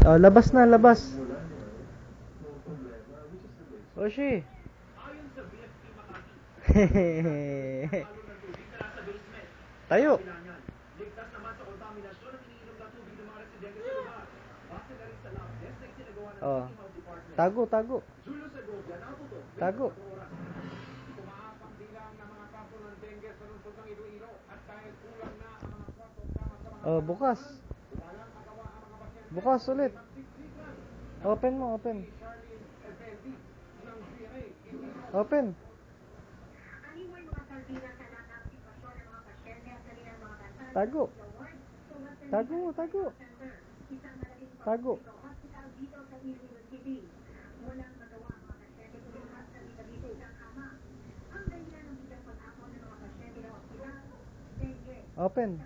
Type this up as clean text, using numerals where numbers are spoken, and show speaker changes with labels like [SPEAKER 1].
[SPEAKER 1] Oh, labas na, labas. Oshi. Tayo. Oh. Tago, tago. Tago. Oh, bukas. Bukas ulit. Open mo, open. Open. Tago. Tago, tago. Tago. Open.